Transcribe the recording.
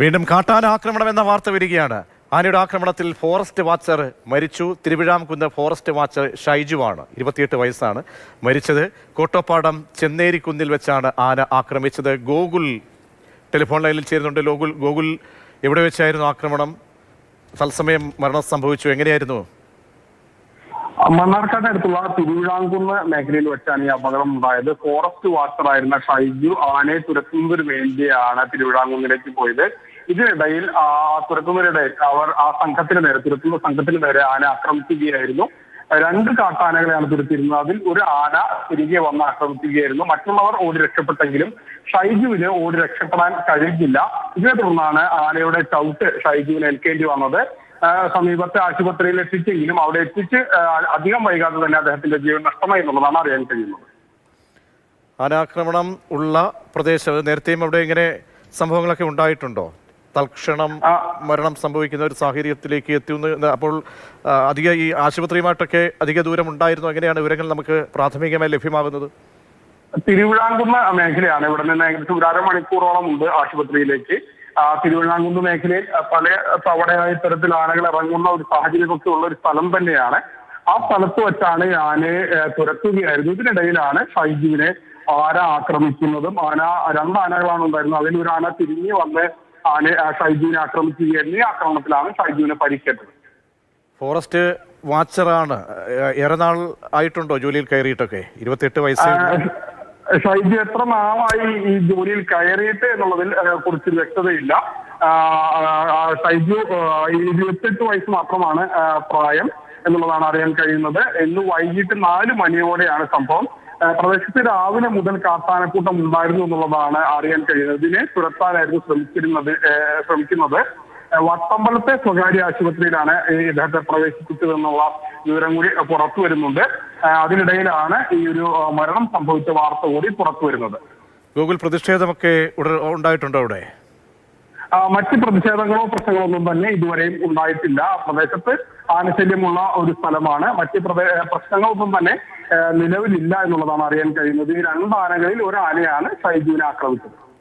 വീണ്ടും കാട്ടാന ആക്രമണം എന്ന വാർത്ത വരികയാണ്. ആനയുടെ ആക്രമണത്തിൽ ഫോറസ്റ്റ് വാച്ചർ മരിച്ചു. തിരുവിഴാംകുന്ന് ഫോറസ്റ്റ് വാച്ചർ ഷൈജുവാണ്, 28 വയസ്സാണ് മരിച്ചത്. കോട്ടോപ്പാടം ചെന്നേരിക്കുന്നിൽ വെച്ചാണ് ആന ആക്രമിച്ചത്. ഗോകുൽ ടെലിഫോൺ ലൈനിൽ ചേരുന്നുണ്ട്. ഗോകുൽ, എവിടെ വെച്ചായിരുന്നു ആക്രമണം? തത്സമയം മരണം സംഭവിച്ചു, എങ്ങനെയായിരുന്നു? മണ്ണാർക്കാടിനടുത്തുള്ള തിരുവിഴാംകുന്ന് മേഖലയിൽ വെച്ചാണ് ഈ അപകടം ഉണ്ടായത്. ഫോറസ്റ്റ് വാച്ചറായിരുന്ന ഷൈജു ആനയെ തുരത്തുന്നതിന് വേണ്ടിയാണ് തിരുവിഴാംകുന്നിലേക്ക് പോയത്. ഇതിനിടയിൽ തുരത്തുന്നതിനിടെ അവർ തുരത്തുന്ന സംഘത്തിന് നേരെ ആന ആക്രമിക്കുകയായിരുന്നു. 2 കാട്ടാനകളെയാണ് തുരത്തിയിരുന്നത്. അതിൽ ഒരു ആന തിരികെ വന്ന് ആക്രമിക്കുകയായിരുന്നു. മറ്റുള്ളവർ ഓടി രക്ഷപ്പെട്ടെങ്കിലും ഷൈജുവിന് ഓടി രക്ഷപ്പെടാൻ കഴിഞ്ഞില്ല. ഇതിനെ തുടർന്നാണ് ആനയുടെ ചവിട്ട് ഷൈജുവിന് ഏൽക്കേണ്ടി വന്നത്. സമീപത്തെ ആശുപത്രിയിൽ എത്തിച്ചെങ്കിലും അവിടെ എത്തിച്ച് അധികം വൈകാതെ തന്നെ അദ്ദേഹത്തിന്റെ ജീവൻ നഷ്ടമായി എന്നുള്ളതാണ് അറിയാൻ കഴിയുന്നത്. ആനാക്രമണം ഉള്ള പ്രദേശം നേരത്തെയും അവിടെ ഇങ്ങനെ സംഭവങ്ങളൊക്കെ ഉണ്ടായിട്ടുണ്ടോ? തൽക്ഷണം മരണം സംഭവിക്കുന്ന ഒരു സാഹചര്യത്തിലേക്ക് എത്തുന്നു. അപ്പോൾ അധിക ഈ ആശുപത്രിയുമായിട്ടൊക്കെ അധിക ദൂരം ഉണ്ടായിരുന്നു. എങ്ങനെയാണ് വിവരങ്ങൾ നമുക്ക് പ്രാഥമികമായി ലഭ്യമാകുന്നത്? തിരുവിഴാംകുന്ന് മേഖലയാണ്. ഇവിടെ നിന്ന് ഏകദേശം 1.5 മണിക്കൂറോളം ഉണ്ട് ആശുപത്രിയിലേക്ക്. തിരുവിഴാംകുന്ന് മേഖലയിൽ പല തവണയായി ഇത്തരത്തിൽ ആനകൾ ഇറങ്ങുന്ന ഒരു സാഹചര്യമൊക്കെ ഉള്ള ഒരു സ്ഥലം തന്നെയാണ്. ആ സ്ഥലത്ത് വെച്ചാണ് ആനയെ തുരത്തുകയായിരുന്നു. ഇതിനിടയിലാണ് ഷൈജുവിനെ ആന ആക്രമിക്കുന്നതും. 2 ആനകളാണ് ഉണ്ടായിരുന്നത്. അതിൽ ഒരു ആന തിരിഞ്ഞു വന്ന് ഷൈജുവിനെ ആക്രമിക്കുകയായിരുന്നു. ഈ ആക്രമണത്തിലാണ് ഷൈജുവിനെ പരിക്കേറ്റത്. ഫോറസ്റ്റ് വാച്ചറാണ്. ഏറെ നാൾ ആയിട്ടുണ്ടോ ജോലിയിൽ കയറിയിട്ടൊക്കെ? 28 വയസ്സ്. ഷൈജു എത്ര നാളായി ഈ ജോലിയിൽ കയറിയിട്ട് എന്നുള്ളതിൽ കുറിച്ച് വ്യക്തതയില്ല. ഷൈജു 28 വയസ്സ് മാത്രമാണ് പ്രായം എന്നുള്ളതാണ് അറിയാൻ കഴിയുന്നത്. ഇന്ന് വൈകിട്ട് 4 മണിയോടെയാണ് സംഭവം. പ്രദേശത്ത് രാവിലെ മുതൽ കാട്ടാനക്കൂട്ടം ഉണ്ടായിരുന്നു എന്നുള്ളതാണ് അറിയാൻ കഴിയുന്നത്. ഇതിനെ തുരത്താനായിരുന്നു ശ്രമിക്കുന്നത്. വട്ടമ്പലത്തെ സ്വകാര്യ ആശുപത്രിയിലാണ് ഇദ്ദേഹത്തെ പ്രവേശിപ്പിച്ചതെന്നുള്ള വിവരം കൂടി പുറത്തു വരുന്നുണ്ട്. അതിനിടയിലാണ് ഈ ഒരു മരണം സംഭവിച്ച വാർത്ത കൂടി പുറത്തു വരുന്നത്. ഗൂഗിൾ പ്രതിഷേധമൊക്കെ ഉണ്ടായിട്ടുണ്ടോ അവിടെ? മറ്റ് പ്രതിഷേധങ്ങളോ പ്രശ്നങ്ങളോ ഒന്നും തന്നെ ഇതുവരെയും ഉണ്ടായിട്ടില്ല. പ്രദേശത്ത് ആനശല്യമുള്ള ഒരു സ്ഥലമാണ്. മറ്റ് പ്രശ്നങ്ങളൊന്നും തന്നെ നിലവിലില്ല എന്നുള്ളതാണ് അറിയാൻ കഴിയുന്നത്. ഈ 2 ആനകളിൽ ഒരു ആനയാണ് ഷൈജുവിനെ ആക്രമിച്ചത്.